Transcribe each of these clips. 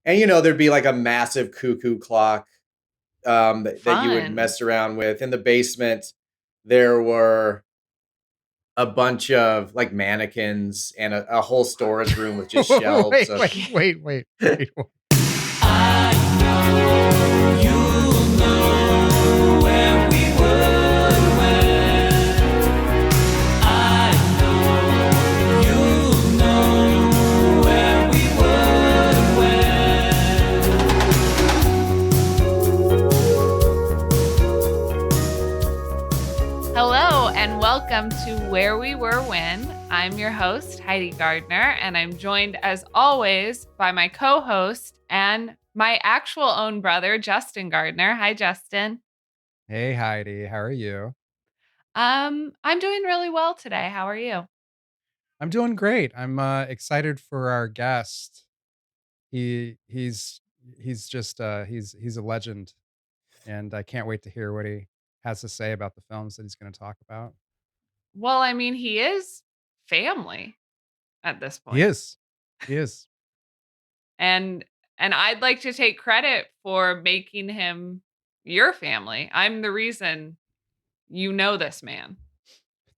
And there'd be like a massive cuckoo clock that you would Fun. mess around with. In the basement, there were a bunch of like mannequins and a whole storage room with just shelves wait, of. wait, wait, wait, wait. I know you know where we were when. I know you know where we were when. Hello and welcome to Where We Were When. I'm your host, Heidi Gardner, and I'm joined as always by my co-host and my actual own brother, Justin Gardner. Hi, Justin. Hey, Heidi, how are you? I'm doing really well today. How are you? I'm doing great. I'm excited for our guest. He's just he's a legend, and I can't wait to hear what he has to say about the films that he's going to talk about. Well, I mean, he is family at this He point. is, he is. And I'd like to take credit for making him your family. I'm the reason you know this man.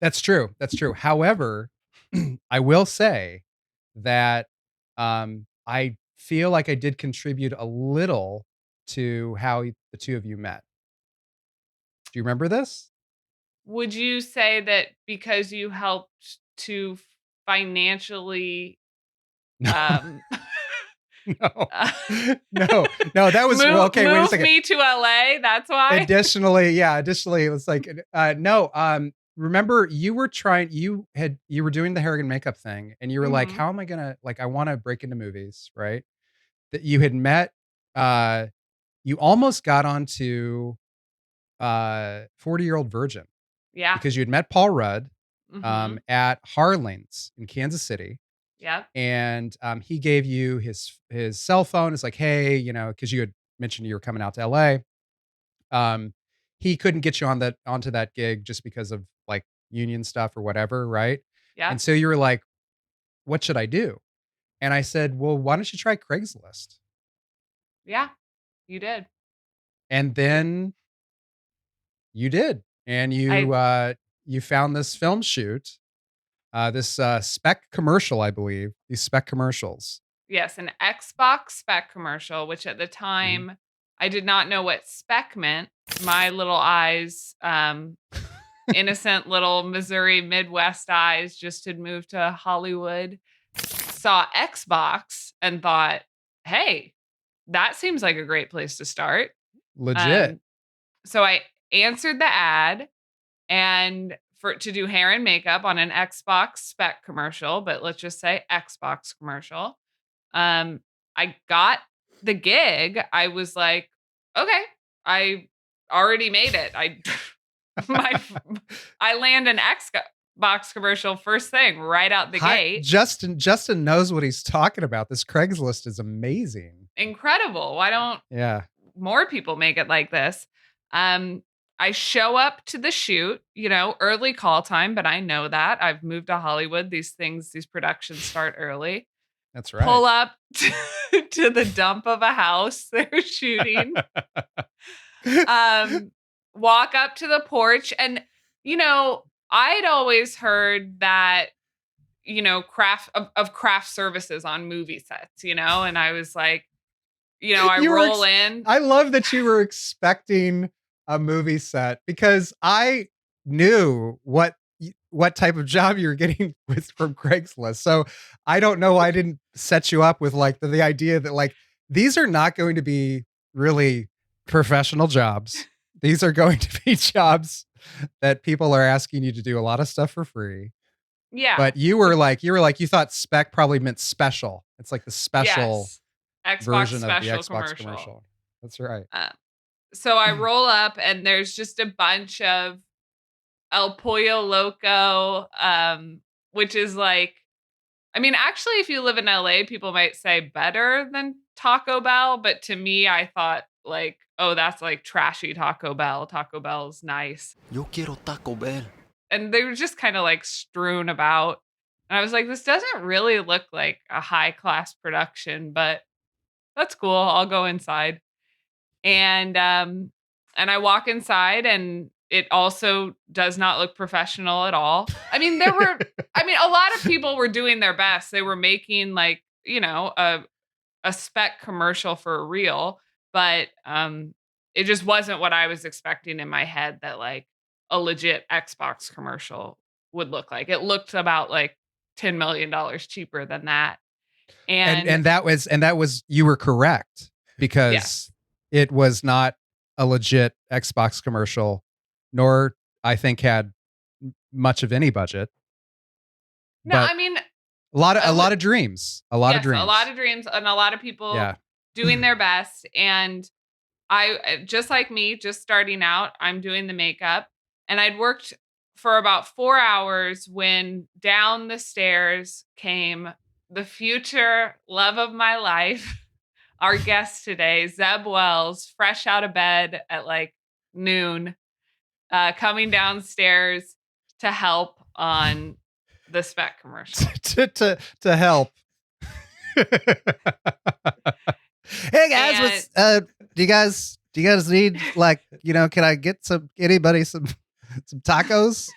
That's true. That's true. However, I will say that I feel like I did contribute a little to how the two of you met. Do you remember this? Would you say that because you helped to financially No, um no, uh, no. That was well, okay. Wait a move second. me to LA? That's why? Additionally, it was like no. Remember, you were doing the hair and makeup thing, and you were like, Mhm. "How am I gonna like? I want to break into movies, right?" That you had met. You almost got onto 40-Year-Old Virgin Yeah. because you had met Paul Rudd Mhm. at Harling's in Kansas City. Yep. And he gave you his cell phone. It's like, hey, because you had mentioned you were coming out to LA. He couldn't get you onto that gig just because of like union stuff or whatever, right? And Yep. so you were like, what should I do? And I said, well, why don't you try Craigslist? Yeah. You did. And then you did, and I you found this film shoot, this spec commercial, I believe, these spec commercials. Yes, an Xbox spec commercial, which at the Mhm. time I did not know what spec meant. My little eyes, innocent little Missouri Midwest eyes, just had moved to Hollywood, saw Xbox and thought, hey, that seems like a great place to start. Legit. Um, so I answered the ad and for to do hair and makeup on an Xbox spec commercial, but let's just say Xbox commercial. Um, I got the gig. I was like, okay, I already made it. My I land an Xbox commercial first thing right out the Hi, gate. Justin knows what he's talking about. This Craigslist is amazing. Incredible. Why don't Yeah. more people make it like this? Um, I show up to the shoot, early call time, but I know that. I've moved to Hollywood. These productions start early. That's right. Pull up to the dump of a house they're shooting. Um, walk up to the porch and I'd always heard that craft services on movie sets, and I was like, I You were roll in. I love that you were expecting a movie set because I knew what type of job you were getting with from Craigslist. So I don't know why I didn't set you up with like the idea that like these are not going to be really professional jobs. These are going to be jobs that people are asking you to do a lot of stuff for free. Yeah. But you thought spec probably meant special. It's like the special Yes. Xbox version of the special Xbox commercial. commercial. That's right. So I roll up and there's just a bunch of El Pollo Loco, which is like, I mean, actually, if you live in LA, people might say better than Taco Bell. But to me, I thought like, oh, that's like trashy Taco Bell. Taco Bell's nice. Yo quiero Taco Bell. And they were just kind of like strewn about. And I was like, this doesn't really look like a high class production, but that's cool. I'll go inside. And I walk inside and it also does not look professional at all. I mean, a lot of people were doing their best. They were making like, a spec commercial for a reel, but it just wasn't what I was expecting in my head that like a legit Xbox commercial would look like. It looked about like $10 million cheaper than that. And that was you were correct because Yes. it was not a legit Xbox commercial, nor I think had much of any budget. No, But I mean, a lot of dreams, a lot of dreams, a lot of dreams, and a lot of people doing their best. And I, just like me, just starting out, I'm doing the makeup, and I'd worked for about 4 hours when down the stairs came the future love of my life, our guest today, Zeb Wells, fresh out of bed at like noon, coming downstairs to help on the spec commercial. to help. Hey guys, do you guys need like, can I get some tacos?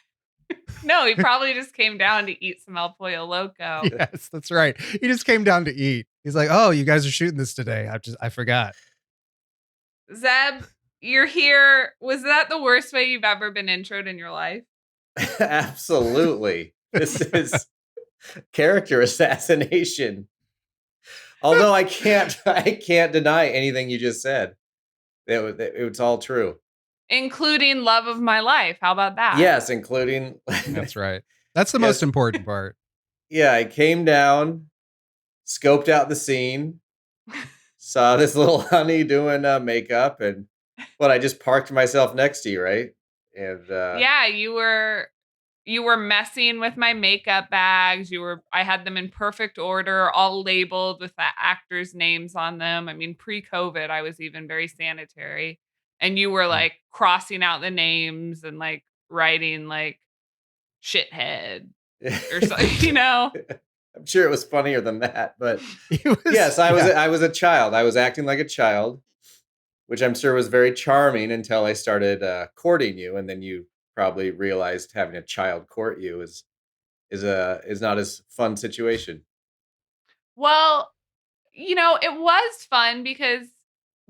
No, he probably just came down to eat some El Pollo Loco. Yes, that's right. He just came down to eat. He's like, "Oh, you guys are shooting this today. I forgot." Zeb, you're here. Was that the worst way you've ever been introed in your life? Absolutely. This is character assassination. Although I can't deny anything you just said. It's all true. Including love of my life. How about that? Yes, including. That's right. That's the most important part. Yeah, I came down, scoped out the scene, saw this little honey doing makeup, and I just parked myself next to you, right? And yeah, you were messing with my makeup bags. I had them in perfect order, all labeled with the actors' names on them. I mean, pre-COVID, I was even very sanitary. And you were like crossing out the names and like writing like shithead or something, I'm sure it was funnier than that, but yes, I was a child. I was acting like a child, which I'm sure was very charming until I started courting you, and then you probably realized having a child court you is not as fun situation. Well, it was fun because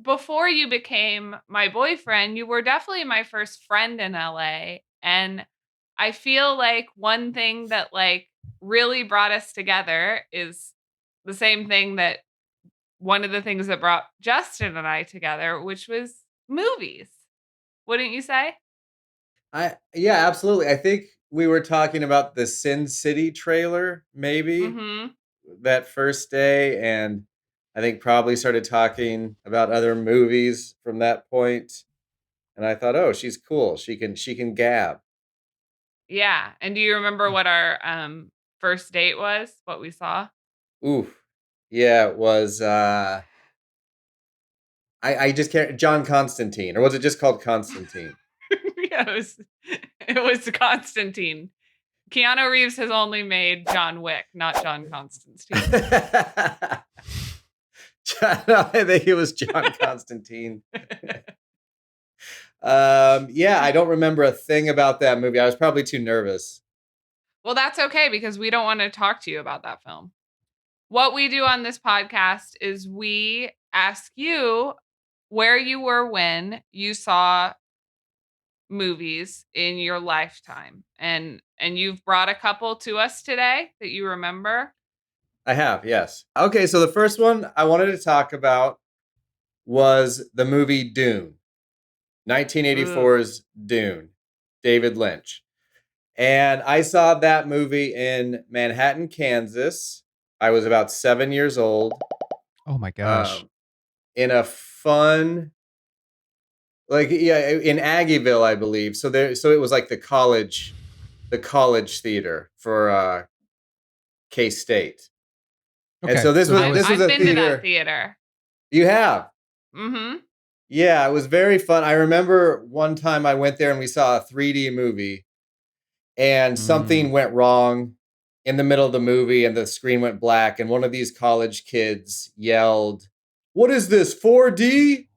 before you became my boyfriend, you were definitely my first friend in LA. And I feel like one thing that like really brought us together is the same thing that one of the things that brought Justin and I together, which was movies. Wouldn't you say? Yeah, absolutely. I think we were talking about the Sin City trailer, maybe Mm-hmm. that first day, and I think probably started talking about other movies from that point. And I thought, oh, she's cool. She can gab. Yeah. And do you remember what our first date was? What we saw? Oof. Yeah, it was I just can't. John Constantine, or was it just called Constantine? Yeah, it was Constantine. Keanu Reeves has only made John Wick, not John Constantine. I think it was John Constantine. Yeah, I don't remember a thing about that movie. I was probably too nervous. Well, that's okay because we don't want to talk to you about that film. What we do on this podcast is we ask you where you were when you saw movies in your lifetime. And you've brought a couple to us today that you remember. I have, yes. Okay, so the first one I wanted to talk about was the movie Dune. 1984's Dune, David Lynch. And I saw that movie in Manhattan, Kansas. I was about 7 years old. Oh my gosh. In a fun, in Aggieville, I believe. So it was like the college theater for K-State. Okay. And so this was a been theater. To that theater. You have? Mm-hmm. Yeah, it was very fun. I remember one time I went there and we saw a 3D movie, and something went wrong in the middle of the movie and the screen went black, and one of these college kids yelled, what is this, 4D?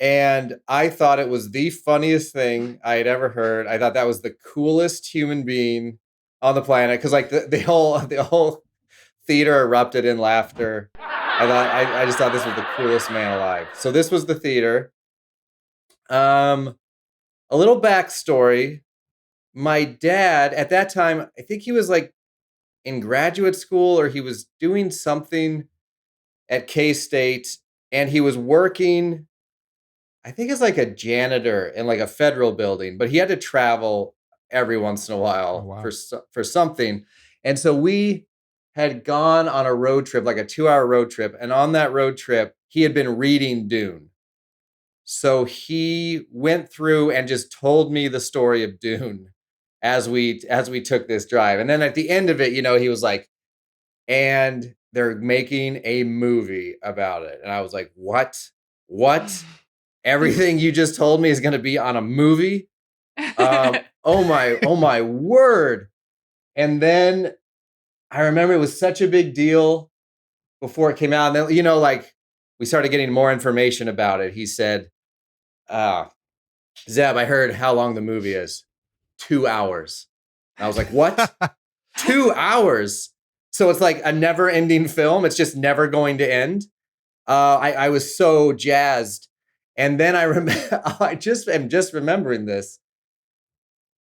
And I thought it was the funniest thing I had ever heard. I thought that was the coolest human being on the planet. Cause like the whole theater erupted in laughter. I just thought this was the coolest man alive. So this was the theater. A little backstory. My dad, at that time, I think he was like in graduate school or he was doing something at K-State and he was working, I think it's like a janitor in like a federal building, but he had to travel every once in a while Oh, wow. for something. And so we had gone on a road trip, like a 2-hour road trip. And on that road trip, he had been reading Dune. So he went through and just told me the story of Dune as we took this drive. And then at the end of it, he was like, and they're making a movie about it. And I was like, what? Everything you just told me is going to be on a movie? Oh my word. And then I remember it was such a big deal before it came out. And then, like we started getting more information about it. He said, Zeb, I heard how long the movie is. 2 hours. And I was like, what? 2 hours? So it's like a never ending film. It's just never going to end. I was so jazzed. And then I am just remembering this.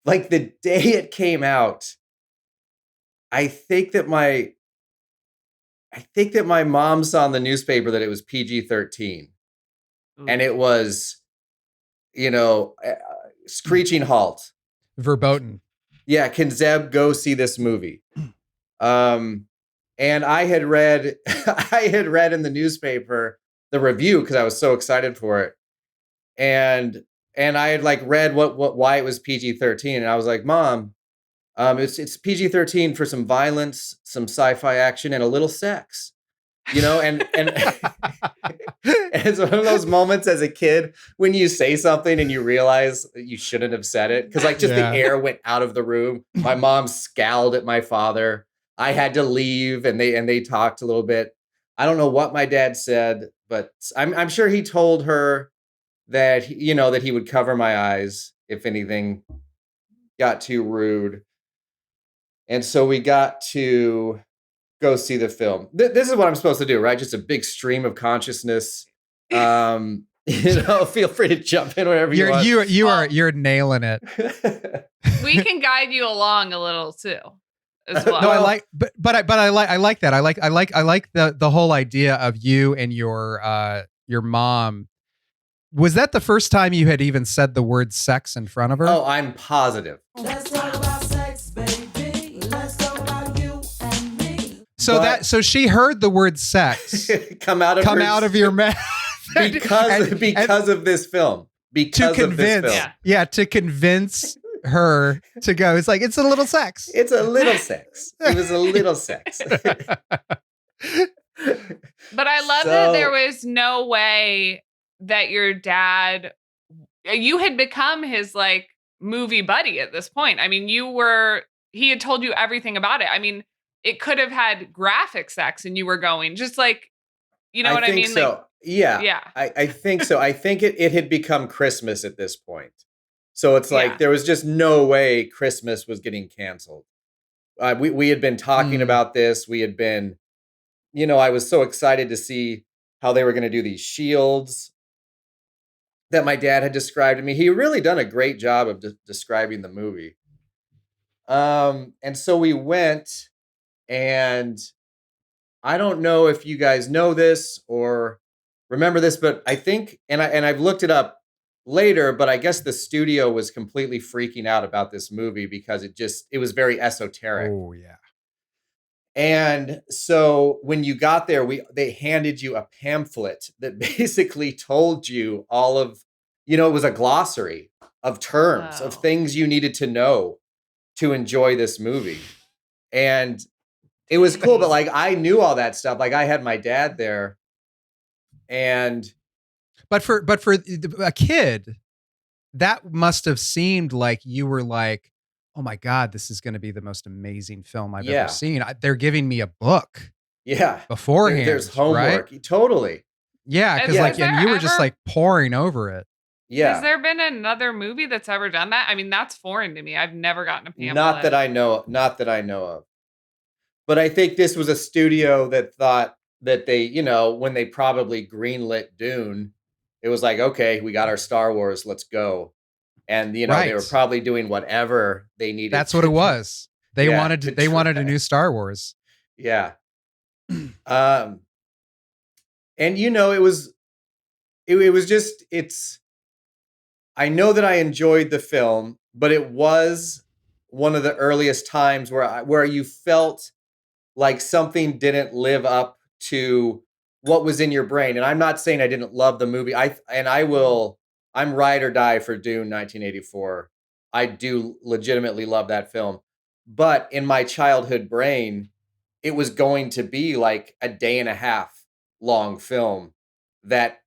Like the day it came out, I think that my mom saw in the newspaper that it was PG-13. And it was, screeching halt. Verboten. Yeah, can Zeb go see this movie? And I had read in the newspaper the review because I was so excited for it. And I had like read why it was PG-13, and I was like, Mom, it's PG-13 for some violence, some sci-fi action, and a little sex. And it's one of those moments as a kid when you say something and you realize that you shouldn't have said it because like just the air went out of the room. My mom scowled at my father. I had to leave, and they talked a little bit. I don't know what my dad said, but I'm sure he told her that that he would cover my eyes if anything got too rude. And so we got to go see the film. This is what I'm supposed to do, right? Just a big stream of consciousness. Feel free to jump in whenever you want. You're nailing it. We can guide you along a little too, as well. No, I like that. I like the whole idea of you and your mom. Was that the first time you had even said the word sex in front of her? Oh, I'm positive. Let's talk about sex, baby. Let's talk about you and me. So she heard the word sex come out of your mouth because of this film. Because of this film. Yeah, to convince her to go. It's like it's a little sex. It's a little sex. It was a little sex. But I love that there was no way that your dad, you had become his like movie buddy at this point. I mean, he had told you everything about it. I mean, it could have had graphic sex and you were going just like, what I mean? So. Like, yeah. I think so. I think it had become Christmas at this point. So it's like, there was just no way Christmas was getting canceled. We had been talking about this. We had been, I was so excited to see how they were going to do these shields that my dad had described to me. He really done a great job of describing the movie. And so we went, and I don't know if you guys know this or remember this, but I think, and I've looked it up later, but I guess the studio was completely freaking out about this movie because it was very esoteric. Oh yeah. And so when you got there, they handed you a pamphlet that basically told you all of, it was a glossary of terms of things you needed to know to enjoy this movie. And it was cool, but like I knew all that stuff. Like I had my dad there. But for a kid, that must have seemed like you were like, oh my God, this is going to be the most amazing film I've ever seen. They're giving me a book. Yeah. Beforehand. There's homework. Right? Totally. Yeah, because Has and there you were just ever like pouring over it. has Yeah. there been another movie that's ever done that? I mean, that's foreign to me. I've never gotten a pamphlet. Not that I know of. But I think this was a studio that thought that they, when they probably greenlit Dune, it was like, okay, we got our Star Wars, let's go. And they were Right. probably doing whatever they needed. That's what it was. They Yeah, wanted to they wanted a try. new Star Wars. Yeah. And it was just I know that I enjoyed the film, but it was one of the earliest times where you felt like something didn't live up to what was in your brain. And I'm not saying I didn't love the movie. I'm ride or die for Dune 1984. I do legitimately love that film. But in my childhood brain, it was going to be like a day and a half long film that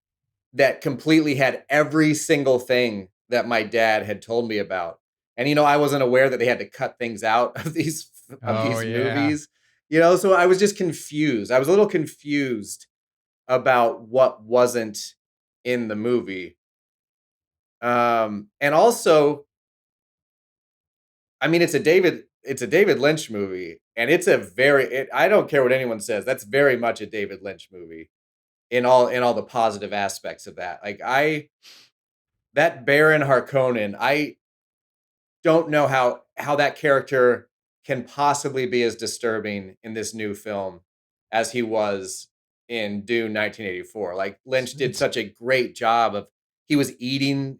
completely had every single thing that my dad had told me about. And I wasn't aware that they had to cut things out of these Oh, yeah. movies. So I was just confused. I was a little confused about what wasn't in the movie. And also, I mean, it's a David Lynch movie, and I don't care what anyone says. That's very much a David Lynch movie in all the positive aspects of that. Like that Baron Harkonnen, I don't know how that character can possibly be as disturbing in this new film as he was in Dune 1984. Like Lynch did such a great job of he was eating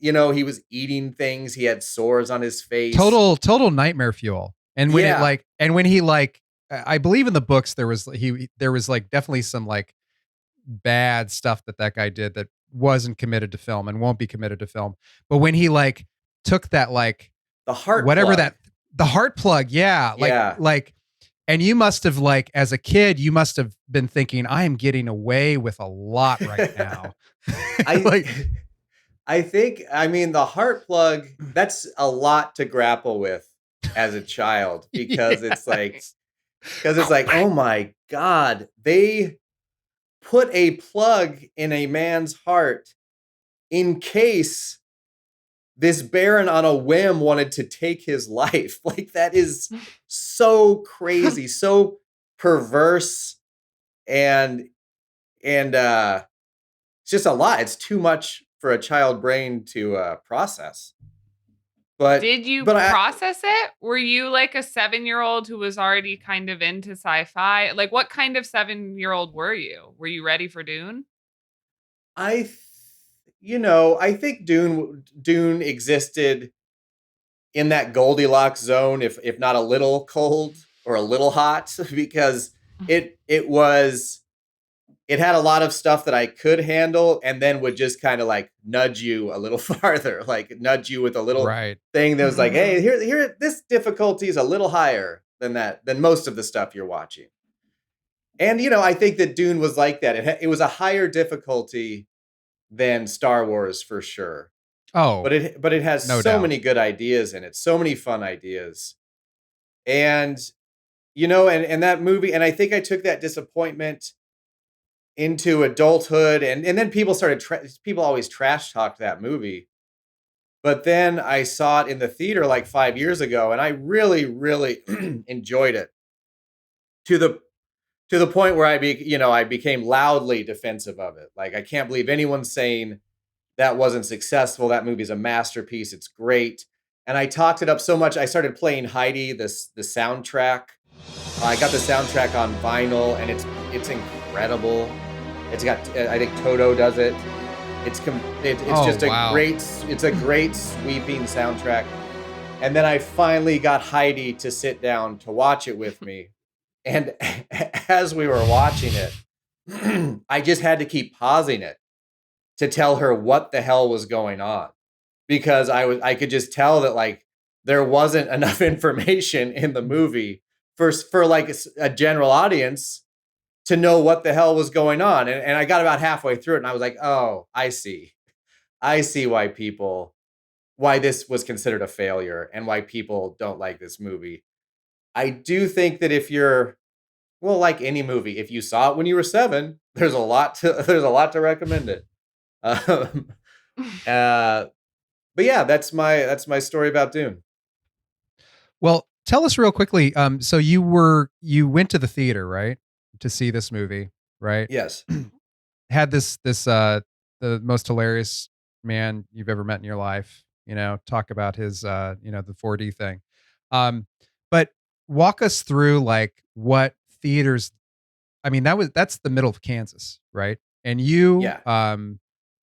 things, he had sores on his face. Total nightmare fuel. And when Yeah. I believe in the books there was like definitely some like bad stuff that guy did that wasn't committed to film and won't be committed to film. But when he like took that like The heart whatever plug. the heart plug, yeah, and you must have like as a kid you must have been thinking I am getting away with a lot right now. I think the heart plug, that's a lot to grapple with as a child because it's like oh my god, they put a plug in a man's heart in case this Baron on a whim wanted to take his life. Like that is so crazy, so perverse, and it's just a lot. It's too much for a child brain to process. But did you process it? Were you like a 7-year-old who was already kind of into sci-fi? Like what kind of 7-year-old were you? Were you ready for Dune? I think Dune existed in that Goldilocks zone, if not a little cold or a little hot, because it had a lot of stuff that I could handle, and then would just kind of like nudge you a little farther, like nudge you with a little thing that was like, hey, here, this difficulty is a little higher than most of the stuff you're watching. And I think that Dune was like that. It was a higher difficulty than Star Wars for sure. Oh, but it has no so doubt. many good ideas in it, so many fun ideas, and and that movie. And I think I took that disappointment into adulthood, and then people always trash talked that movie. But then I saw it in the theater like 5 years ago, and I really, really enjoyed it to the point where I became loudly defensive of it. Like I can't believe anyone's saying that wasn't successful. That movie's a masterpiece. It's great. And I talked it up so much. I started playing Heidi, the soundtrack. I got the soundtrack on vinyl, and it's incredible. It's got, I think Toto does it. It's just a great sweeping soundtrack. And then I finally got Heidi to sit down to watch it with me. And as we were watching it, I just had to keep pausing it to tell her what the hell was going on, because I could just tell that like there wasn't enough information in the movie for like a general audience to know what the hell was going on. And I got about halfway through it and I was like, oh, I see why this was considered a failure and why people don't like this movie. I do think that if you're, well, like any movie, if you saw it when you were 7, there's a lot to recommend it. Um, but yeah, that's my story about Dune. Well, tell us real quickly. So you went to the theater, right, to see this movie, right? Yes. Had this the most hilarious man you've ever met in your life. Talk about his the 4D thing. But walk us through like what theaters. I mean, that's the middle of Kansas, right? And you Yeah.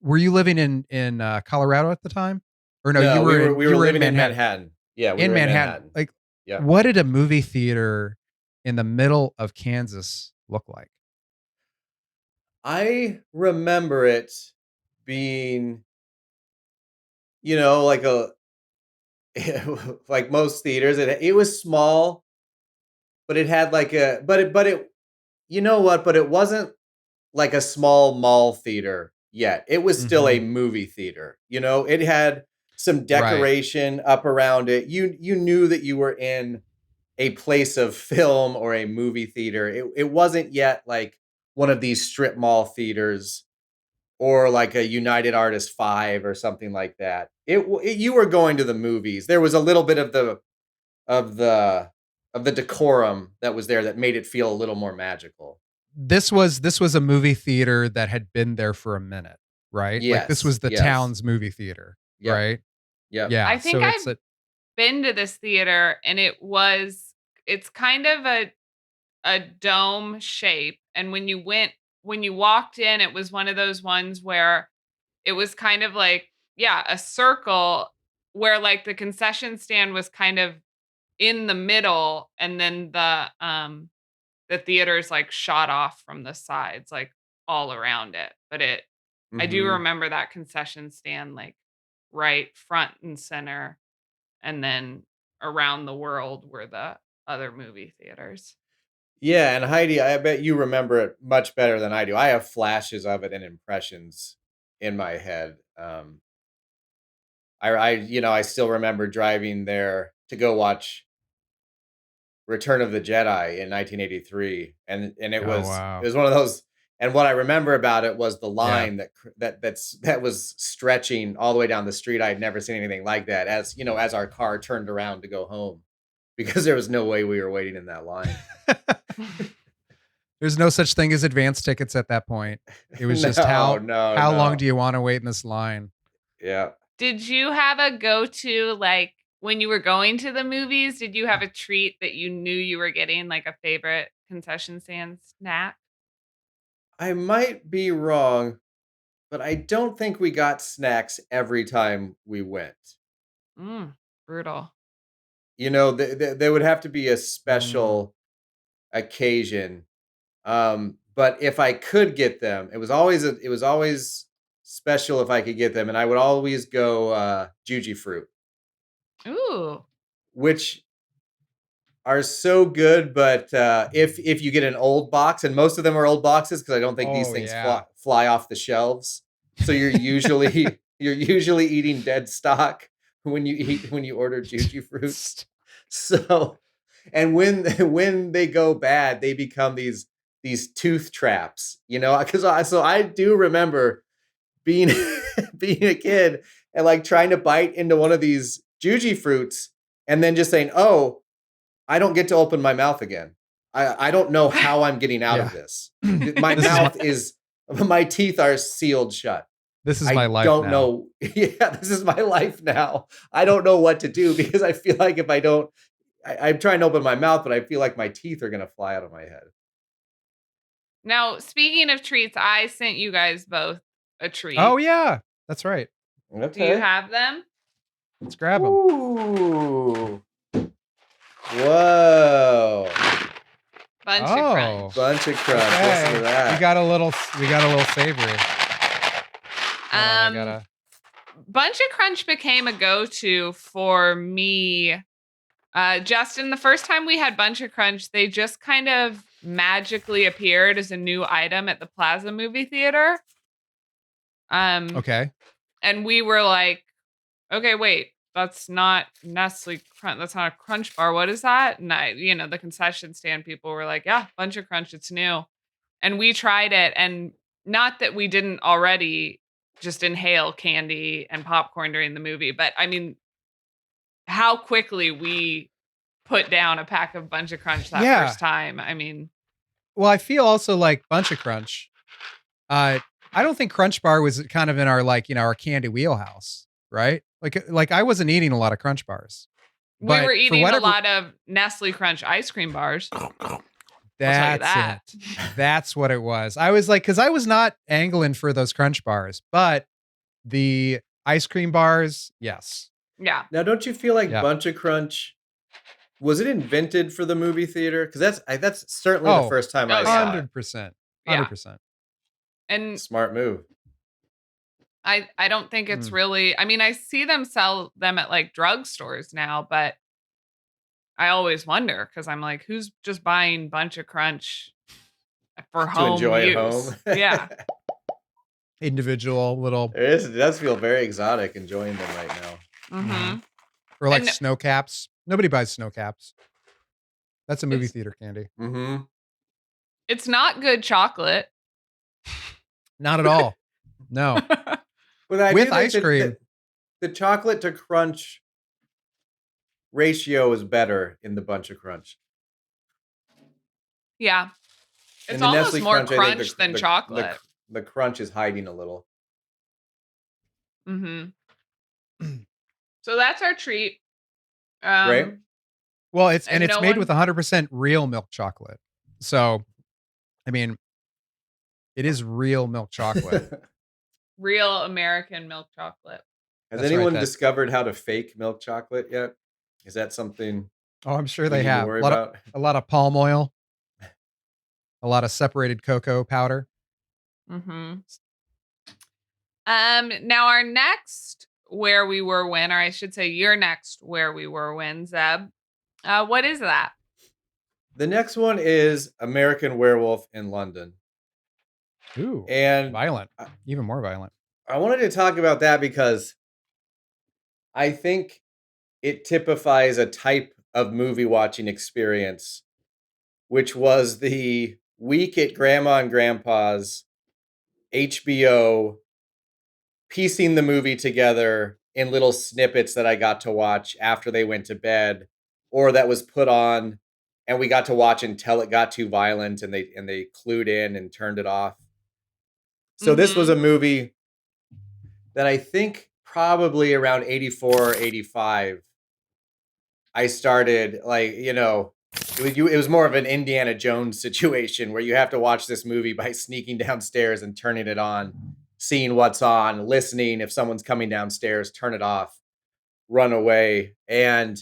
were you living in Colorado at the time, or no? No, we were you were in living in Manhattan. Manhattan. Yeah, we In were in Manhattan. Manhattan. Like, Yeah. what did a movie theater in the middle of Kansas look like? I remember it being, like a like most theaters. It was small, but it had like a but it you know what? But it wasn't like a small mall theater yet. It was still a Mhm. movie theater. It had some Right. decoration up around it. You knew that you were in a place of film or a movie theater. It wasn't yet like one of these strip mall theaters or like a United Artists 5 or something like that. You were going to the movies. There was a little bit of of the the decorum that was there that made it feel a little more magical. This was a movie theater that had been there for a minute, right? Like this Yes, was the yes. town's movie theater, Yep, right? yep. I Yeah. think So it's I've a been to this theater and it's kind of a dome shape. And when you walked in, it was one of those ones where it was kind of like, yeah, a circle where like the concession stand was kind of in the middle and then the theater's like shot off from the sides, like all around it. But I do Mhm. remember that concession stand like right front and center, and then around the world were the other movie theaters. Yeah, and Heidi, I bet you remember it much better than I do. I have flashes of it and impressions in my head. I still remember driving there to go watch Return of the Jedi in 1983, and it oh was it wow. was one of those. And what I remember about it was the Yeah. line that was stretching all the way down the street. I had never seen anything like that. As our car turned around to go home, because there was no way we were waiting in that line. There's no such thing as advance tickets at that point. It was just No, how no, how long no. do you want to wait in this line? Yeah. Did you have a go-to, like, when you were going to the movies, did you have a treat that you knew you were getting, like a favorite concession stand snack? I might be wrong, but I don't think we got snacks every time we went. Brutal. There would have to be a Mm. special occasion. But if I could get them, it was always special if I could get them, and I would always go Juji fruit, Ooh. which are so good. But if you get an old box, and most of them are old boxes because I don't think these Oh things yeah. fly off the shelves, so you're usually eating dead stock when you order Juji fruit. So, and when they go bad, they become these tooth traps, because I do remember being being a kid and like trying to bite into one of these Juji fruits and then just saying, "Oh, I don't get to open my mouth again. I don't know how I'm getting out of Yeah. this. My This is mouth is my teeth are sealed shut. this is my I life don't now. know. Yeah, this is my life now. I don't know what to do because I feel like if I don't, I'm trying to open my mouth, but I feel like my teeth are gonna fly out of my head. Now, speaking of treats, I sent you guys both a Oh treat. yeah. That's right. Do you Okay. have them? Let's grab them. Ooh. Whoa. Buncha Oh. Crunch. Bunch of crunch. Listen to Okay. that. We got a little savory. Hold on, I Um, gotta Buncha Crunch became a go-to for me. Justin, the first time we had Buncha Crunch, they just kind of magically appeared as a new item at the Plaza movie theater. Okay. And we were like, okay, wait, that's not Nestle Crunch. That's not a Crunch bar. What is that? And the concession stand people were like, yeah, Buncha Crunch, it's new. And we tried it, and not that we didn't already just inhale candy and popcorn during the movie, but I mean, how quickly we put down a pack of Buncha Crunch that Yeah. first time. I mean, Well, I feel also like Buncha Crunch. I don't think Crunch Bar was kind of in our our candy wheelhouse, right? Like I wasn't eating a lot of Crunch Bars. we But were for eating a whatever- lot of Nestle Crunch ice cream bars. That's that. it. That's what it was. I was like, because I was not angling for those Crunch Bars, but the ice cream bars, yes. Yeah. Now, don't you feel like Yeah. Buncha Crunch was it invented for the movie theater? Because that's certainly the first time I saw it. 100%. Yeah. 100%. And Smart move. I don't think it's Mm. really, I mean, I see them sell them at like drugstores now, but I always wonder because I'm like, who's just buying Buncha Crunch for To home enjoy use? at home. Yeah. Individual little, It does feel very exotic enjoying them right now. Mm-hmm. or like And- snow caps. Nobody buys snow caps. That's a movie It's- theater candy. Mm-hmm. It's not good chocolate. Not at all. No. But I With do think ice cream. the chocolate to crunch ratio is better in the Buncha Crunch. Yeah. In It's the almost Nestle more Crunch, I think crunch than chocolate. The crunch is hiding a little. Mm-hmm. So that's our treat. Right? Well, it's And no made one- with 100% real milk chocolate. So, I mean, it is real milk chocolate. Real American milk chocolate. Has That's anyone right, discovered how to fake milk chocolate yet? Is that something Oh, I'm sure we they need to have worry a lot about? a lot of palm oil, a lot of separated cocoa powder. Mm-hmm. Now our next where we were when, or I should say your next where we were when, Zeb. What is that? The next one is American Werewolf in London. Ooh, And violent, even more violent. I wanted to talk about that because I think it typifies a type of movie watching experience, which was the week at Grandma and Grandpa's, HBO, piecing the movie together in little snippets that I got to watch after they went to bed, or that was put on and we got to watch until it got too violent and they clued in and turned it off. So this was a movie that I think probably around 84 or 85 I started, like, it was more of an Indiana Jones situation where you have to watch this movie by sneaking downstairs and turning it on, seeing what's on, listening if someone's coming downstairs, turn it off, run away. And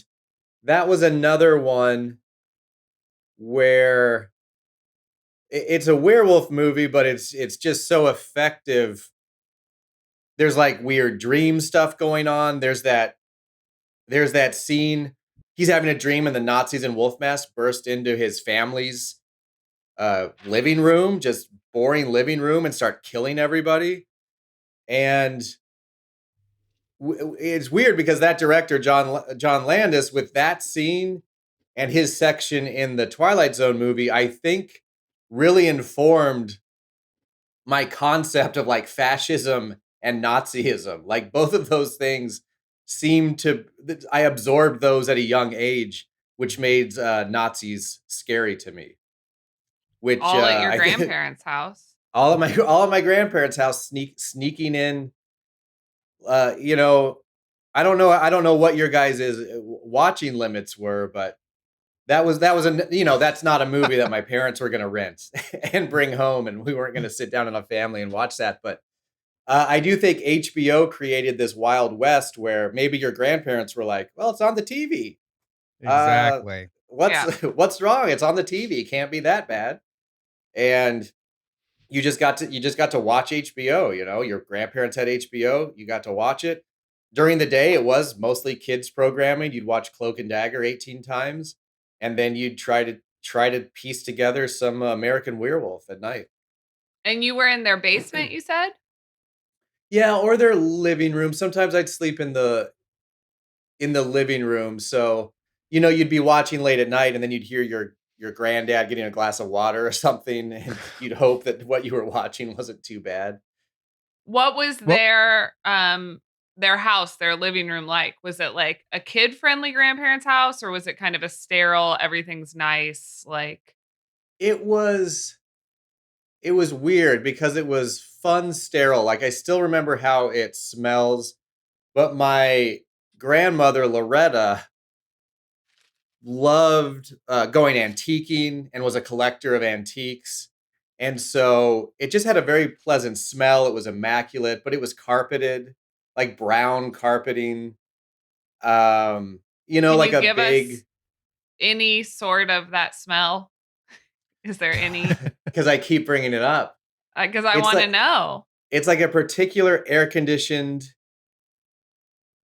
that was another one where it's a werewolf movie, but it's just so effective. There's like weird dream stuff going on. There's that scene. He's having a dream and the Nazis in wolf masks burst into his family's living room, just boring living room, and start killing everybody. And it's weird because that director, John Landis, with that scene and his section in the Twilight Zone movie, I think really informed my concept of like fascism and Nazism. Like both of those things I absorbed those at a young age, which made Nazis scary to me. Which All at your I think- grandparents' house. all at my grandparents' house, sneaking in. I don't know what your guys' watching limits were, but that's not a movie that my parents were going to rent and bring home, and we weren't going to sit down in a family and watch that. But I do think HBO created this Wild West where maybe your grandparents were like, "Well, it's on the TV. Exactly. What's wrong? It's on the TV. Can't be that bad." And you just got to watch HBO. Your grandparents had HBO. You got to watch it during the day. It was mostly kids programming. You'd watch Cloak and Dagger 18 times, and then you'd try to piece together some American Werewolf at night. And you were in their basement, you said? Yeah, or their living room. Sometimes I'd sleep in the living room. So, you'd be watching late at night and then you'd hear your your granddad getting a glass of water or something, and you'd hope that what you were watching wasn't too bad. What was Well- their house, their living room like? Was it like a kid-friendly grandparents' house, or was it kind of a sterile, everything's nice, like It was weird because it was fun sterile. Like I still remember how it smells, but my grandmother Loretta loved going antiquing and was a collector of antiques. And so it just had a very pleasant smell. It was immaculate, but it was carpeted, like brown carpeting. can Like you a give us big, any sort of that smell? Is there any? because I keep bringing it up. Because I It's want to like- know. It's like a particular air conditioned,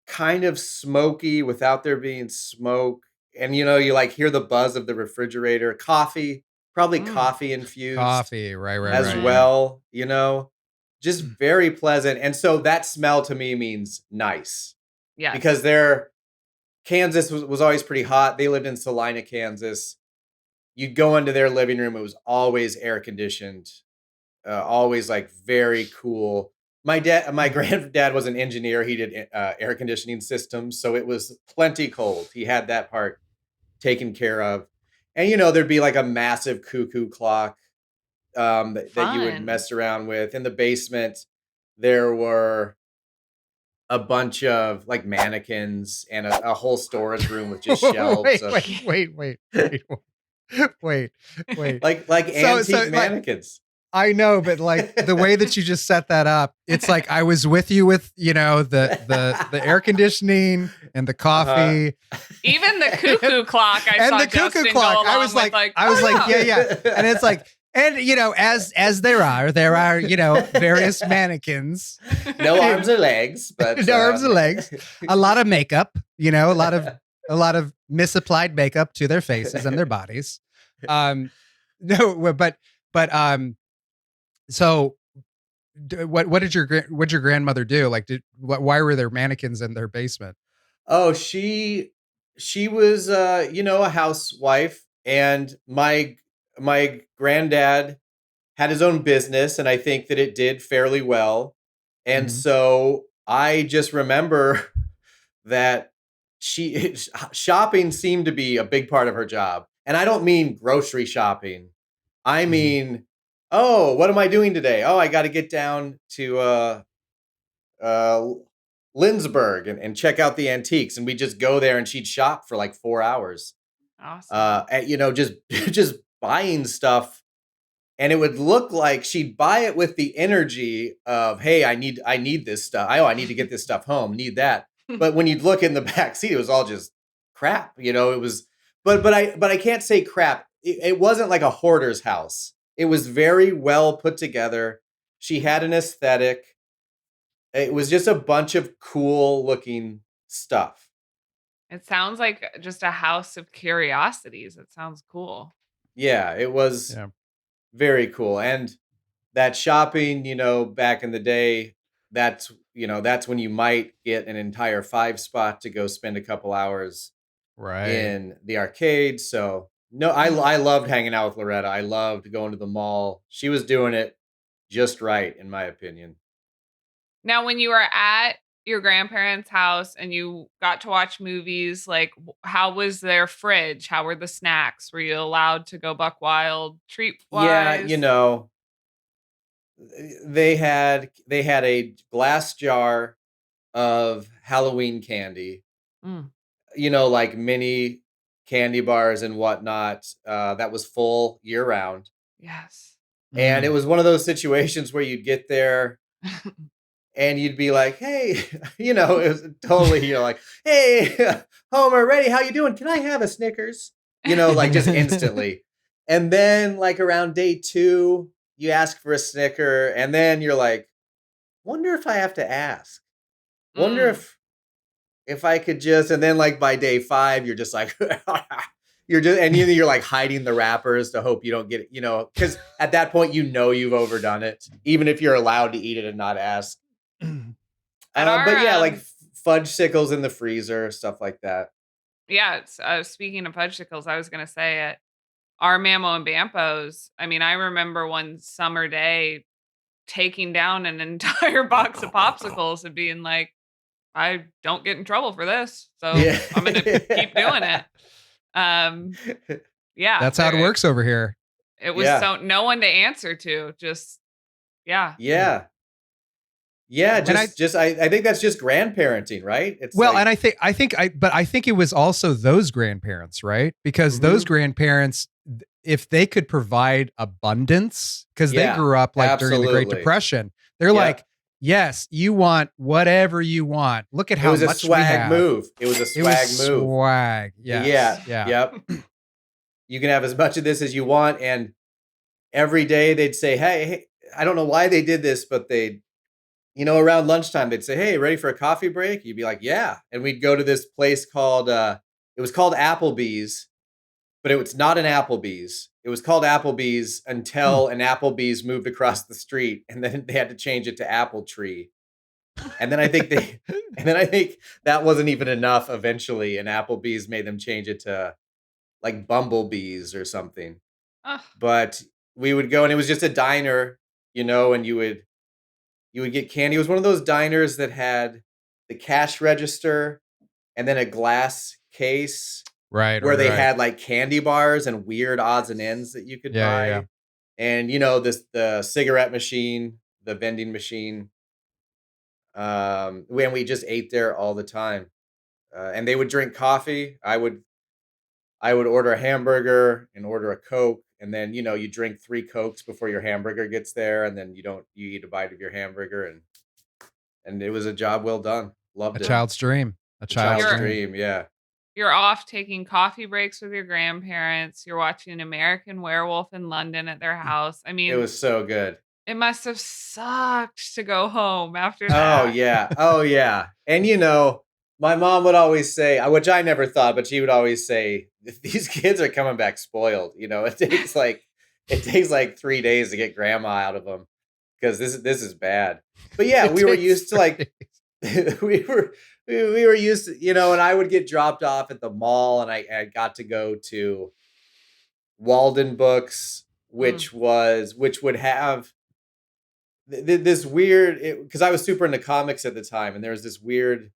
kind of smoky without there being smoke. And you like hear the buzz of the refrigerator, coffee, probably Mm. coffee infused. Coffee, right, as right. well, just very pleasant. And so that smell to me means nice Yes. because Kansas was always pretty hot. They lived in Salina, Kansas. You'd go into their living room. It was always air conditioned, always like very cool. My granddad was an engineer. He did air conditioning systems. So it was plenty cold. He had that part taken care of. And, there'd be like a massive cuckoo clock that you would Fun. mess around with. In the basement, there were a bunch of like mannequins and a whole storage room with just shelves. wait. Like antique like, mannequins. I know, but like the way that you just set that up, it's like I was with you with the air conditioning and the coffee. Even the cuckoo clock, I And saw the cuckoo Justin clock. go I along was with, like, yeah. And it's like, and as there are various mannequins. No arms or legs, but No arms or legs. A lot of makeup, a lot of misapplied makeup to their faces and their bodies. No, but so what did your grandmother do? Like, why were there mannequins in their basement? Oh, she was a housewife, and my granddad had his own business, and I think that it did fairly well. And Mhm. so I just remember that shopping seemed to be a big part of her job. And I don't mean grocery shopping. I Mhm. mean, oh, what am I doing today? Oh, I got to get down to Lindsberg and check out the antiques. And we just go there, and she'd shop for like 4 hours. awesome. Just just buying stuff. And it would look like she'd buy it with the energy of, hey, I need this stuff. I need to get this stuff home, need that. But when you'd look in the back seat, it was all just crap. It was, but I can't say crap. It wasn't like a hoarder's house. It was very well put together. She had an aesthetic. It was just a bunch of cool looking stuff. It sounds like just a house of curiosities. It sounds cool. Yeah, it was Yeah. very cool. And that shopping, back in the day, that's when you might get an entire 5 spot to go spend a couple hours Right. in the arcade. So no, I loved hanging out with Loretta. I loved going to the mall. She was doing it just right, in my opinion. Now, when you were at your grandparents' house and you got to watch movies, like how was their fridge? How were the snacks? Were you allowed to go buck wild treat wise? Yeah, they had a glass jar of Halloween candy. Mm, Like mini candy bars and whatnot. That was full year round. yes. And Mm. it was one of those situations where you'd get there and you'd be like, hey, it was totally, you're like, hey, Homer, ready? How you doing? Can I have a Snickers? Like just instantly. And then like around day 2, you ask for a Snicker, and then you're like, wonder if I have to ask. Wonder Mm. if I could just, and then like by day 5, you're just like, you're like hiding the wrappers to hope you don't get it, because at that point, you've overdone it, even if you're allowed to eat it and not ask. At our, But yeah, like fudge sickles in the freezer, stuff like that. Yeah, it's, speaking of fudgesicles, I was gonna say our Mammo and Bampos, I mean, I remember one summer day taking down an entire box of popsicles and being like, I don't get in trouble for this, so Yeah. I'm gonna keep doing it. Yeah, That's how it works over here. It was Yeah. so no one to answer to. Just yeah. Yeah. Yeah, And I think that's just grandparenting, right? It's well, like, and I think it was also those grandparents, right? Because those grandparents, if they could provide abundance, because they Yeah, grew up like during the Great absolutely. Depression, they're Yep. like, yes, you want whatever you want. Look at it how was a much we swag have. move. It was a It was swag move. swag. Yes. Yeah. Yep. You can have as much of this as you want, and every day they'd say, hey, I don't know why they did this, but they'd, around lunchtime, they'd say, hey, ready for a coffee break? You'd be like, yeah. And we'd go to this place called, it was called Applebee's, but it was not an Applebee's. It was called Applebee's until an Applebee's moved across the street, and then they had to change it to Apple Tree. And then I think that wasn't even enough eventually, and Applebee's made them change it to like Bumblebees or something. Ugh. But we would go, and it was just a diner, and you would get candy. It was one of those diners that had the cash register and then a glass case, Right. where they right. had like candy bars and weird odds and ends that you could buy. Yeah. And the cigarette machine, the vending machine. When we just ate there all the time. And they would drink coffee. I would order a hamburger and order a Coke, and then you drink 3 Cokes before your hamburger gets there, and then you eat a bite of your hamburger, and it was a job well done. Loved A it. child's dream. A child's dream. Yeah. You're off taking coffee breaks with your grandparents. You're watching American Werewolf in London at their house. I mean, It was so good. it must have sucked to go home after that. Oh yeah. And my mom would always say, which I never thought, but she would always say, these kids are coming back spoiled. It takes like 3 days to get grandma out of them, because this is bad. But yeah, we were used to like we were used to, and I would get dropped off at the mall, and I got to go to Walden Books, which would have this weird, because I was super into comics at the time, and there was this weird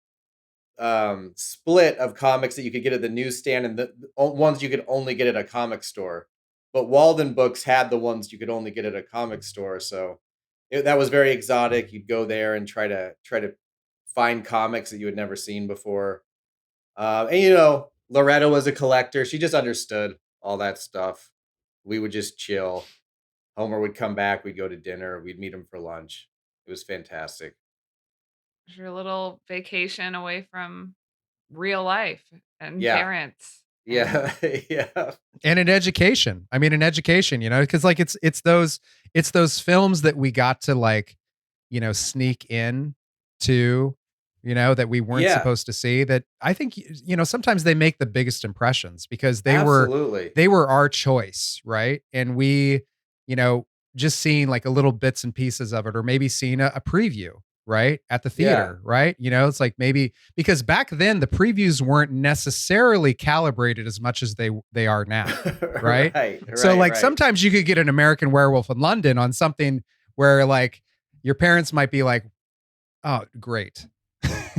split of comics that you could get at the newsstand, and the ones you could only get at a comic store. But Walden Books had the ones you could only get at a comic store, so that was very exotic. You'd go there and try to find comics that you had never seen before. And Loretta was a collector. She just understood all that stuff. We would just chill. Homer would come back. We'd go to dinner. We'd meet him for lunch. It was fantastic. Your little vacation away from real life and Yeah. parents. Yeah. Yeah. And in education. I mean, in education, because like it's those films that we got to like, sneak in to, that we weren't Yeah. supposed to see, that I think, sometimes they make the biggest impressions because they Absolutely. were our choice. Right. And we, just seeing like a little bits and pieces of it, or maybe seeing a preview, right, at the theater, right? It's like maybe because back then the previews weren't necessarily calibrated as much as they are now, right? So like sometimes you could get an American Werewolf in London on something where like your parents might be like, oh, great.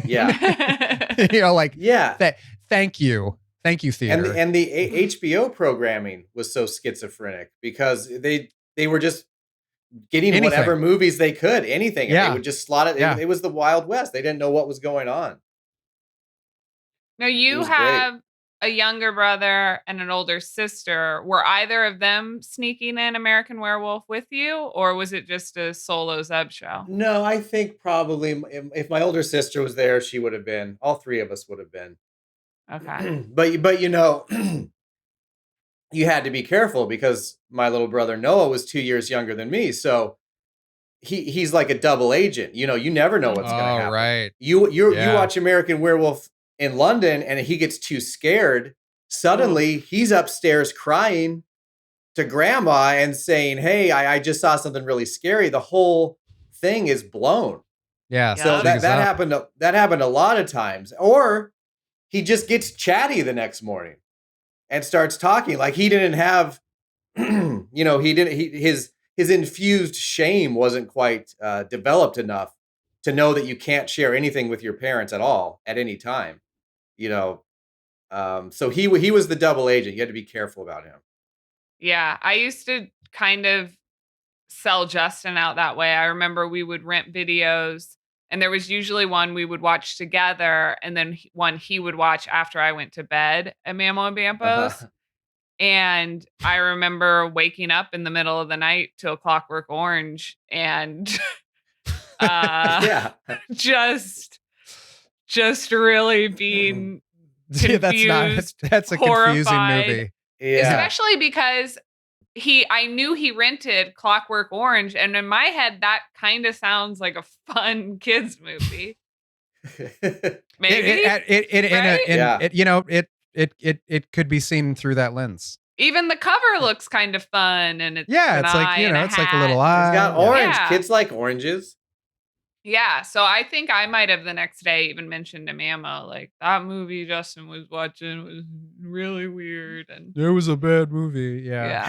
Yeah. Like, yeah. Thank you, theater. And the HBO programming was so schizophrenic because they were just getting Anything. whatever movies they could, anything. And Yeah. they would just slot it. Yeah. It was the Wild West. They didn't know what was going on. Now you was have a younger brother and an older sister. Were either of them sneaking in American Werewolf with you, or was it just a solo Zeb show? No, I think probably if my older sister was there, she would have been. All 3 of us would have been. Okay. But you had to be careful because my little brother Noah was 2 years younger than me, so he's like a double agent. You never know what's going to happen. Right. You watch American Werewolf in London, and he gets too scared. Suddenly, he's upstairs crying to grandma and saying, "Hey, I just saw something really scary." The whole thing is blown. Yeah. So that happened. That happened a lot of times. Or he just gets chatty the next morning and starts talking like he didn't have he didn't. His infused shame wasn't quite developed enough to know that you can't share anything with your parents at all at any time. You know, so he was the double agent. You had to be careful about him. Yeah, I used to kind of sell Justin out that way. I remember we would rent videos, and there was usually one we would watch together, and then one he would watch after I went to bed at Mammo and Bampo's. And I remember waking up in the middle of the night to a Clockwork Orange and Yeah. just really being Yeah, confused, that's a confusing horrified. movie. Yeah. Especially because I knew he rented Clockwork Orange, and in my head that kind of sounds like a fun kids movie. Maybe right? It could be seen through that lens. Even the cover looks kind of fun, and it's it's like it's like a little He's eye. got orange. Yeah. Kids like oranges. Yeah, so I think I might have the next day even mentioned to Mama, like, that movie Justin was watching was really weird, and It was a bad movie. yeah.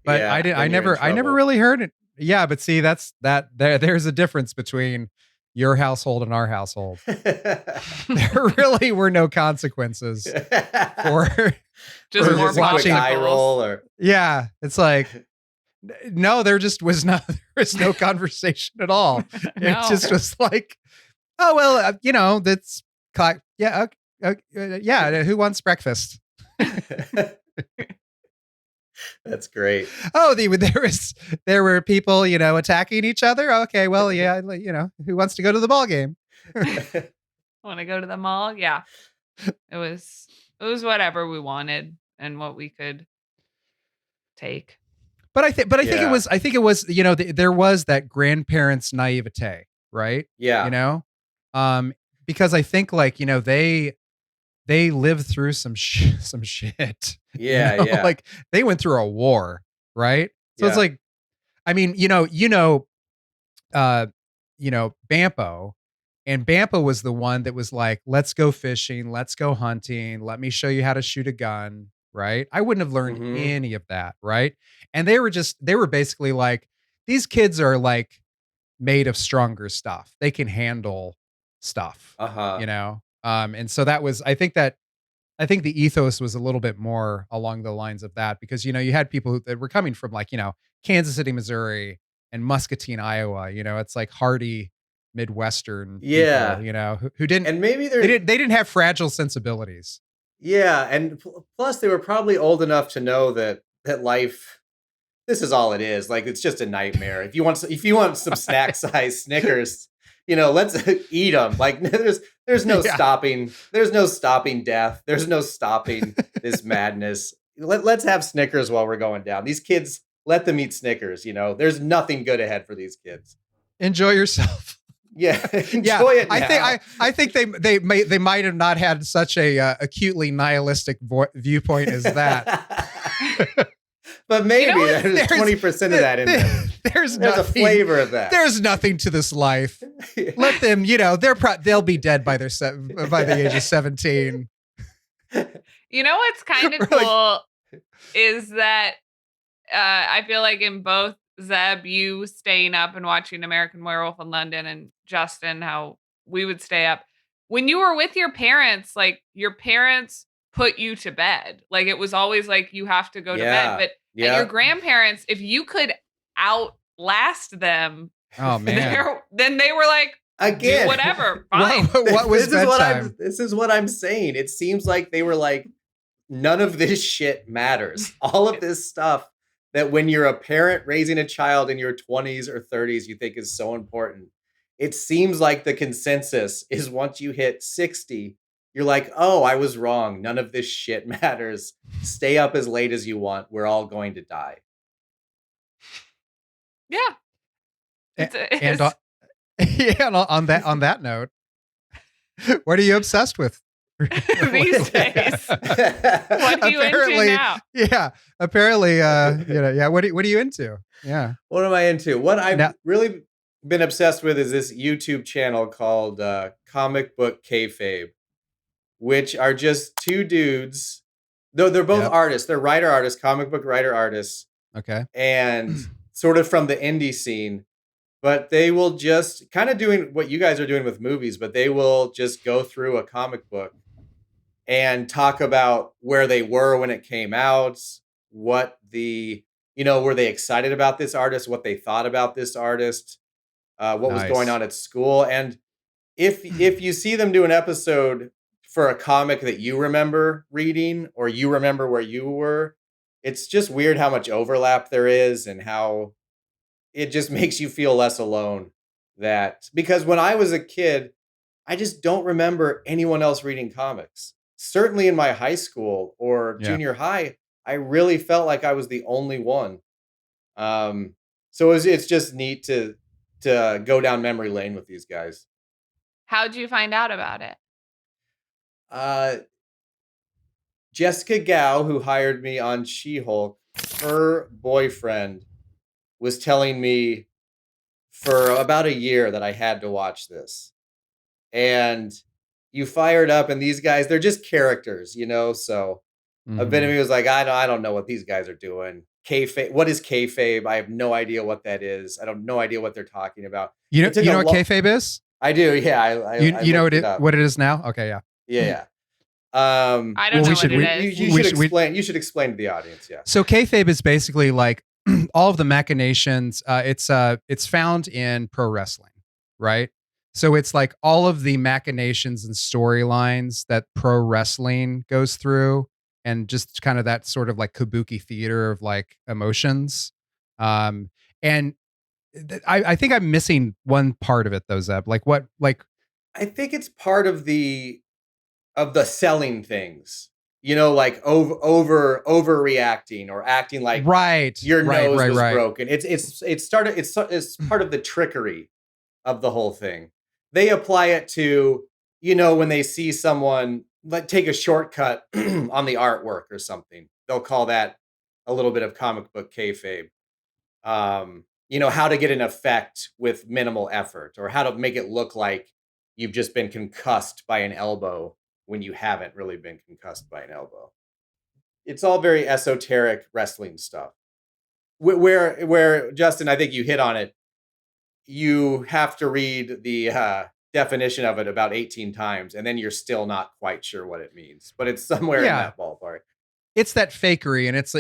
But Yeah, I then you're in never trouble. really heard it. Yeah, but see, there's a difference between your household and our household. There really were no consequences for Just Or more just a quick eye popsicles. roll, or yeah, it's like no, there just was there was no conversation at all. No. It just was like, oh well, that's yeah, yeah. Who wants breakfast? That's great. Oh, there were people, attacking each other. Okay, well, yeah, who wants to go to the ball game? Want to go to the mall? Yeah. It was whatever we wanted and what we could take. But I think Yeah. it was, there was that grandparents' naivete, right? Yeah. Because I think they lived through some shit. Yeah. Yeah. Like they went through a war, right? So it's Yeah. like, I mean, Bampo, and Bampo was the one that was like, let's go fishing, let's go hunting, let me show you how to shoot a gun, right? I wouldn't have learned Mhm. any of that, right? And they were basically like, these kids are like made of stronger stuff. They can handle stuff, Uh-huh. And so that was, I think the ethos was a little bit more along the lines of that because, you had people that were coming from Kansas City, Missouri and Muscatine, Iowa, it's like hardy Midwestern Yeah. people, who didn't, And maybe they didn't have fragile sensibilities. Yeah, and plus they were probably old enough to know that life, this is all it is. Like, it's just a nightmare. If you want some snack size Snickers, let's eat them. Like, there's no Yeah. stopping. There's no stopping death. There's no stopping this madness. Let's have Snickers while we're going down. These kids, let them eat Snickers. There's nothing good ahead for these kids. Enjoy yourself. Yeah, enjoy it. I think they might have not had such a acutely nihilistic viewpoint as that. But maybe what? there's 20% of that in there. There's There's a nothing, flavor of that. There's nothing to this life. Let them, they'll be dead by the age of 17. You know what's kind of Really? cool is that I feel like in both Zeb, you staying up and watching American Werewolf in London, and Justin, how we would stay up. When you were with your parents, like your parents put you to bed. Like it was always like you have to go to bed. But Yeah. at your grandparents, if you could outlast them, Oh man. then they were like, Again, do whatever, fine. What was bedtime? This is what I'm saying. It seems like they were like, none of this shit matters. All of this stuff that when you're a parent raising a child in your 20s or 30s, you think is so important. It seems like the consensus is once you hit 60, you're like, oh, I was wrong. None of this shit matters. Stay up as late as you want. We're all going to die. Yeah. And on that note, what are you obsessed with these days? What are you into now? Yeah, apparently, yeah. What are you into? Yeah. What am I into? What I've Now- really been obsessed with is this YouTube channel called Comic Book Kayfabe, which are just two dudes Though they're both Yep. artists. They're writer artists, comic book writer artists, Okay. and sort of from the indie scene. But they will just kind of doing what you guys are doing with movies, but they will just go through a comic book and talk about where they were when it came out, what were they excited about this artist, what they thought about this artist, what was going Nice. on at school. And if you see them do an episode for a comic that you remember reading or you remember where you were, it's just weird how much overlap there is and how it just makes you feel less alone. Because when I was a kid, I just don't remember anyone else reading comics. Certainly in my high school or Yeah. junior high, I really felt like I was the only one. So it's just neat to go down memory lane with these guys. How'd you find out about it? Jessica Gao, who hired me on She-Hulk, her boyfriend was telling me for about a year that I had to watch this. And you fired up, and these guys, they're just characters, so a bit of Mhm. me was like, I don't know what these guys are doing. Kayfabe, what is kayfabe? I have no idea what that is. I don't no idea what they're talking about. You It took know a what lo- kayfabe is? I do, yeah. I You know looked it up. what it is now? Okay, yeah. Yeah. I don't Well, know we what should- it we- is. You we should should- we- explain. You should explain to the audience. Yeah. So kayfabe is basically like all of the machinations. It's found in pro wrestling, right? So it's like all of the machinations and storylines that pro wrestling goes through, and just kind of that sort of like kabuki theater of like emotions. And I think I'm missing one part of it though, Zeb. Like what? Like I think it's part of the selling things. Like overreacting or acting like right, your nose was right. broken. It's part of the trickery of the whole thing. They apply it to, when they see someone like take a shortcut on the artwork or something, they'll call that a little bit of comic book kayfabe. How to get an effect with minimal effort, or how to make it look like you've just been concussed by an elbow when you haven't really been concussed by an elbow. It's all very esoteric wrestling stuff. Where Justin, I think you hit on it. You have to read the definition of it about 18 times, and then you're still not quite sure what it means. But it's somewhere in that ballpark. It's that fakery, and it's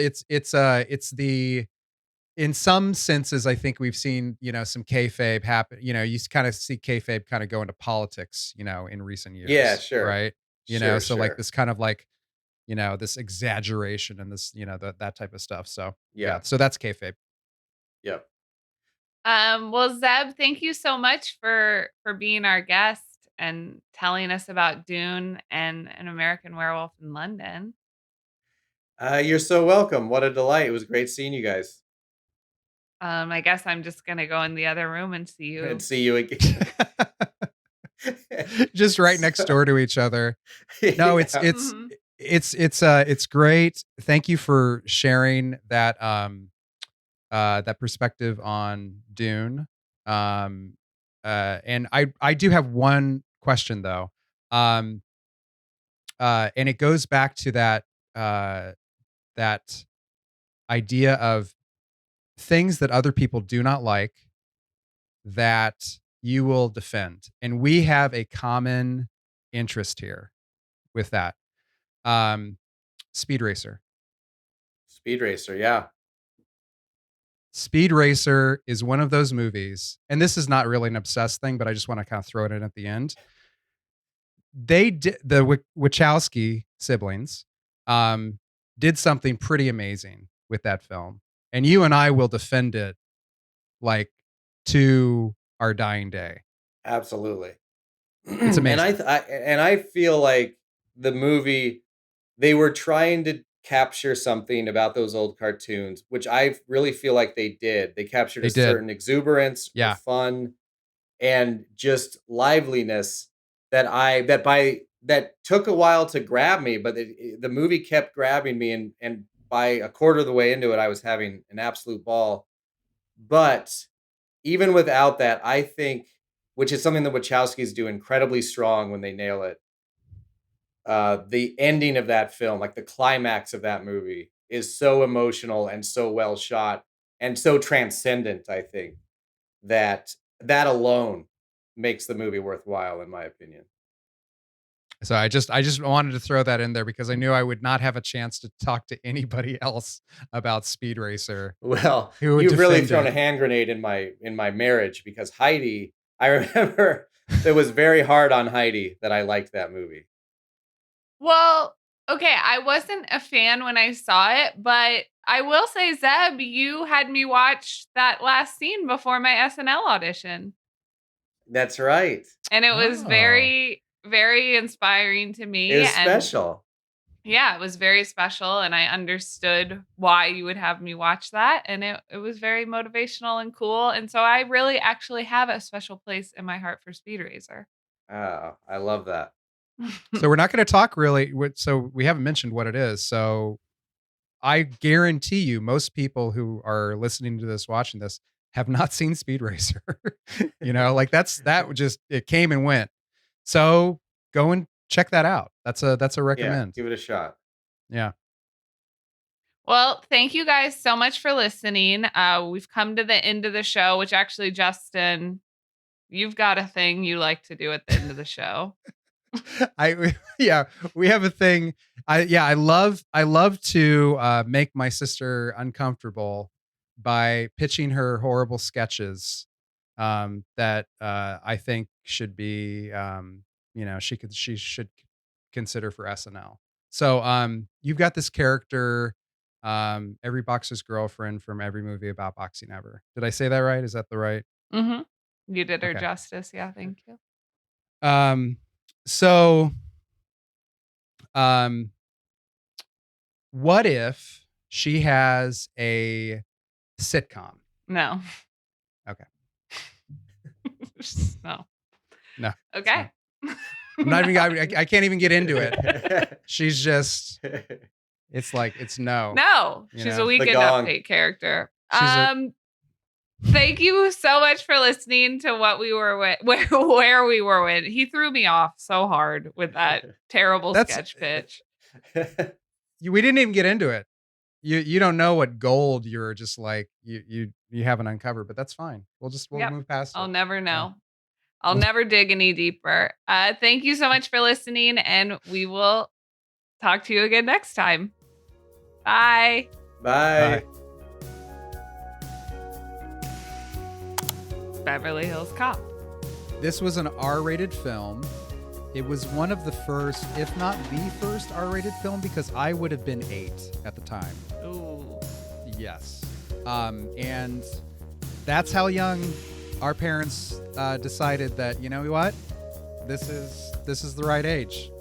the, in some senses, I think we've seen, some kayfabe happen. You kind of see kayfabe kind of go into politics, in recent years. Yeah, sure. Right. Sure, So like sure. this kind of like, this exaggeration and this, that type of stuff. So Yeah. so that's kayfabe. Yep. Well, Zeb, thank you so much for being our guest and telling us about Dune and An American Werewolf in London. You're so welcome. What a delight. It was great seeing you guys. I guess I'm just gonna go in the other room and see you. And see you again. Just right next door to each other. No, it's Mhm. it's great. Thank you for sharing that that perspective on Dune. And I do have one question though. And it goes back to that idea of things that other people do not like that you will defend. And we have a common interest here with that. Speed Racer. Speed Racer, yeah. Speed Racer is one of those movies, and this is not really an obsessed thing, but I just want to kind of throw it in at the end. They did, the Wachowski siblings did something pretty amazing with that film, and you and I will defend it like to our dying day. Absolutely. It's amazing. And I feel like the movie, they were trying to capture something about those old cartoons, which I really feel like they did. They captured They a did. certain exuberance, Yeah. or fun, and just liveliness that took a while to grab me, but the movie kept grabbing me, and by a quarter of the way into it, I was having an absolute ball. But even without that, I think, which is something that Wachowskis do incredibly strong when they nail it, the ending of that film, like the climax of that movie, is so emotional and so well shot and so transcendent. I think that that alone makes the movie worthwhile, in my opinion. So I just wanted to throw that in there because I knew I would not have a chance to talk to anybody else about Speed Racer Well, who would you've really defend thrown a it. hand grenade in my marriage because Heidi, I remember it was very hard on Heidi that I liked that movie. Well, okay, I wasn't a fan when I saw it, but I will say, Zeb, you had me watch that last scene before my SNL audition. That's right. And it was Oh. very, very inspiring to me. It was And special. yeah, it was very special. And I understood why you would have me watch that. And it was very motivational and cool. And so I really actually have a special place in my heart for Speed Racer. Oh, I love that. So we're not going to talk really. So we haven't mentioned what it is. So I guarantee you, most people who are listening to this, watching this, have not seen Speed Racer. Like it came and went. So go and check that out. That's a Yeah, recommend. give it a shot. Yeah. Well, thank you guys so much for listening. We've come to the end of the show, which actually, Justin, you've got a thing you like to do at the end of the show. We have a thing. I love to make my sister uncomfortable by pitching her horrible sketches that I think should be she should consider for SNL. So you've got this character, every boxer's girlfriend from every movie about boxing ever. Did I say that right? Is that the right? Mm-hmm. You did her Okay. justice. Yeah, thank you. So what if she has a sitcom? No. Okay. No. No. Okay. I'm not even. I can't even get into it. She's just. It's like it's no. No, she's a Weekend gong. Update character. Thank you so much for listening to what we were with, where we were with. He threw me off so hard with that terrible sketch pitch. We didn't even get into it. You don't know what gold you're just like you haven't uncovered, but that's fine. We'll move past it. I'll never know. I'll never dig any deeper. Thank you so much for listening, and we will talk to you again next time. Bye. Bye. Beverly Hills Cop. This was an R-rated film. It was one of the first, if not the first R-rated film, because I would have been 8 at the time. Ooh. Yes. And that's how young our parents decided that, you know what? This is the right age.